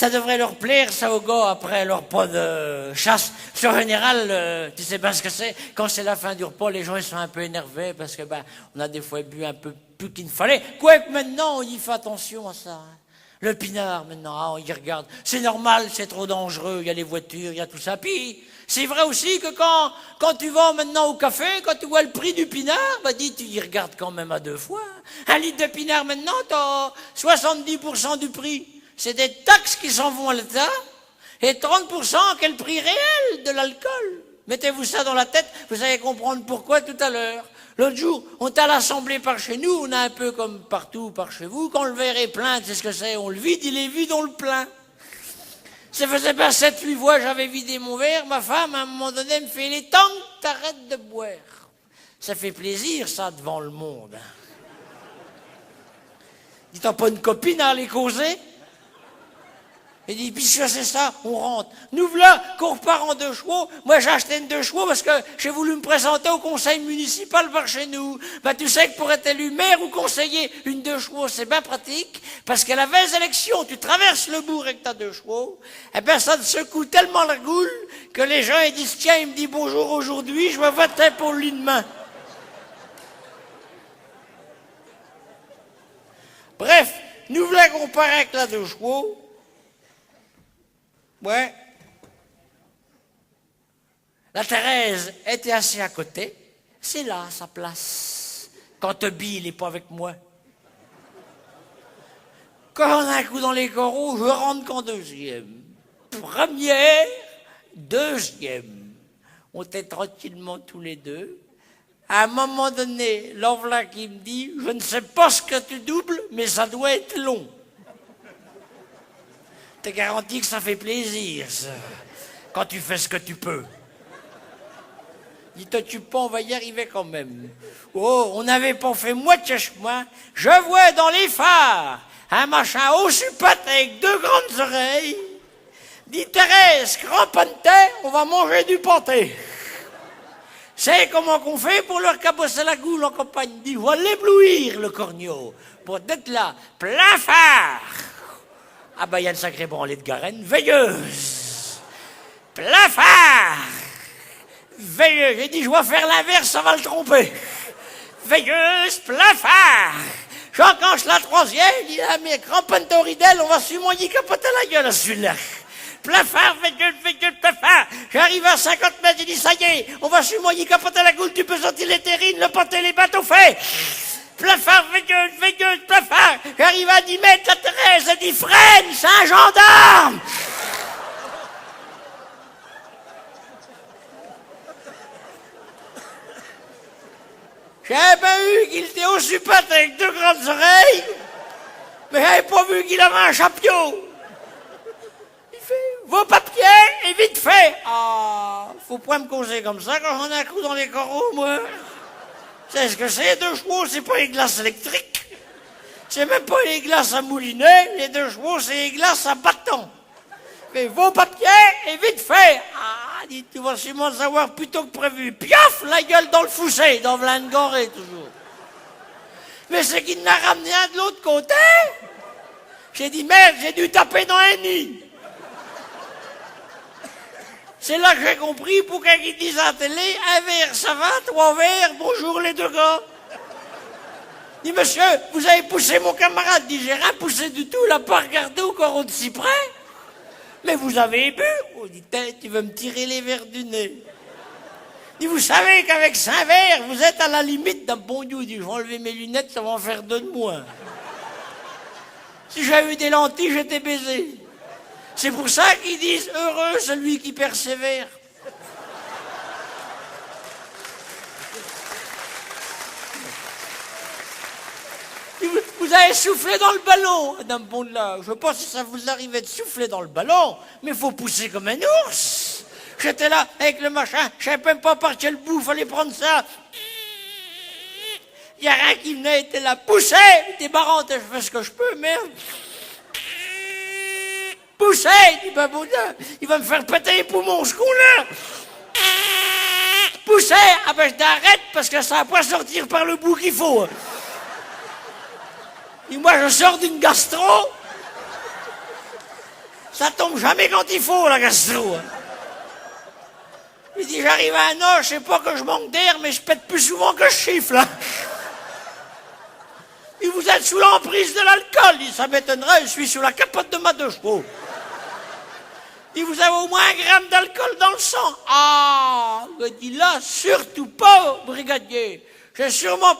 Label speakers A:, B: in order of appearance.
A: Ça devrait leur plaire, ça, aux gars, après leur pas de chasse. En général, tu sais bien ce que c'est. Quand c'est la fin du repas, les gens, ils sont un peu énervés parce que, on a des fois bu un peu plus qu'il ne fallait. Quoique maintenant, on y fait attention à ça. Hein. Le pinard, maintenant, on y regarde. C'est normal, c'est trop dangereux, il y a les voitures, il y a tout ça. Puis, c'est vrai aussi que quand tu vas maintenant au café, quand tu vois le prix du pinard, tu y regardes quand même à 2 fois. Un litre de pinard, maintenant, t'as 70% du prix. C'est des taxes qui s'en vont à l'État, et 30% quel prix réel de l'alcool. Mettez-vous ça dans la tête, vous allez comprendre pourquoi tout à l'heure. L'autre jour, on est à l'Assemblée par chez nous, on a un peu comme partout par chez vous, quand le verre est plein, c'est ce que c'est, on le vide, il est vide, on le plein. Ça faisait pas 7-8 fois, j'avais vidé mon verre, ma femme, à un moment donné, me fait « Il est temps que t'arrêtes de boire ». Ça fait plaisir, ça, devant le monde. Dis, t'as pas une copine à aller causer? Il dit, puisque c'est ça, on rentre. Nous voilà qu'on repart en 2 chevaux. Moi, j'ai acheté une 2 chevaux parce que j'ai voulu me présenter au conseil municipal par chez nous. Tu sais que pour être élu maire ou conseiller, une 2 chevaux, c'est bien pratique. Parce qu'à la 20 élections, tu traverses le bourg avec ta 2 chevaux. Ça te secoue tellement la goule que les gens, ils disent, tiens, il me dit bonjour aujourd'hui, je vais voter pour lui demain. Bref, nous voilà qu'on part avec la 2 chevaux. Ouais. La Thérèse était assise à côté. C'est là, sa place. Quand Toby, il n'est pas avec moi. Quand on a un coup dans les coraux, je rentre qu'en 2e. Première, 2e. On était tranquillement tous les deux. À un moment donné, l'envla qui me dit, je ne sais pas ce que tu doubles, mais ça doit être long. T'es garanti que ça fait plaisir, ça, quand tu fais ce que tu peux. Dis-toi, tu peux, on va y arriver quand même. Oh, on n'avait pas fait moitié chemin. Je vois dans les phares un machin aussi paté avec 2 grandes oreilles. Dis, Thérèse, cramponne-toi, on va manger du pâté. C'est comment qu'on fait pour leur cabosser la goule en campagne? Dis, on va l'éblouir, le corneau, pour être là, plein phare. Ah il y a une sacrée branlée de Garenne. Veilleuse. Plein phare. Veilleuse. J'ai dit, je vais faire l'inverse, ça va le tromper. Veilleuse, plein phare. J'enclenche la 3e, il dit, ah mais cramponne ton ridelle, on va sûrement y capoter la gueule à celui-là. Plein phare, veilleuse, plein phare. J'arrive à 50 mètres, il dit, ça y est, on va sûrement y capoter la goule, tu peux sortir les terrines, le pâté, les bateaux faits. Plafard, veilleuse, plafard. J'arrive à 10 mètres, la Thérèse, elle dit freine, c'est un gendarme. J'avais pas vu qu'il était aussi paté avec 2 grandes oreilles, mais j'avais pas vu qu'il avait un chapeau. Il fait, vos papiers, et vite fait. Ah, faut pas me causer comme ça quand j'en ai un coup dans les coraux, moi. C'est ce que c'est, 2 chevaux, c'est pas les glaces électriques. C'est même pas les glaces à moulinet, les 2 chevaux, c'est les glaces à bâton. Mais vos papiers, et vite fait. Ah, dis, tu vas sûrement le savoir plus tôt que prévu. Piaf, la gueule dans le fossé, dans Vlane-Goré, toujours. Mais c'est qu'il n'a ramené un de l'autre côté. J'ai dit, merde, j'ai dû taper dans un nid. C'est là que j'ai compris pourquoi ils disent à la télé, 1 verre, ça va, 3 verres, bonjour les 2 gars. Dis, monsieur, vous avez poussé mon camarade. Dis, j'ai rien poussé du tout, il n'a pas regardé au coraux de cyprès. Mais vous avez bu. On dit, tu veux me tirer les verres du nez. Dis, vous savez qu'avec 5 verres, vous êtes à la limite d'un bon Dieu. Dis, je vais enlever mes lunettes, ça va en faire 2 de moins. Si j'avais eu des lentilles, j'étais baisé. C'est pour ça qu'ils disent heureux celui qui persévère. Vous avez soufflé dans le ballon, madame Bondelard. Je ne sais pas si ça vous arrivait de souffler dans le ballon, mais il faut pousser comme un ours. J'étais là avec le machin, je ne savais même pas par quel bout, il fallait prendre ça. Il n'y a rien qui venait, était là, poussez. T'es marrante, je fais ce que je peux, merde. Poussez, dit Bondelard, il va me faire péter les poumons, ce con-là. Poussez, ah ben je t'arrête parce que ça va pas sortir par le bout qu'il faut. Et moi, je sors d'une gastro. Ça tombe jamais quand il faut, la gastro. Il dit, j'arrive à un âge, je sais pas que je manque d'air, mais je pète plus souvent que je chiffle. Hein. Et vous êtes sous l'emprise de l'alcool. Il dit, ça m'étonnerait, je suis sous la capote de ma deux chevaux. Il dit, vous avez au moins 1 gramme d'alcool dans le sang. Ah, me dit là, surtout pas, brigadier. J'ai sûrement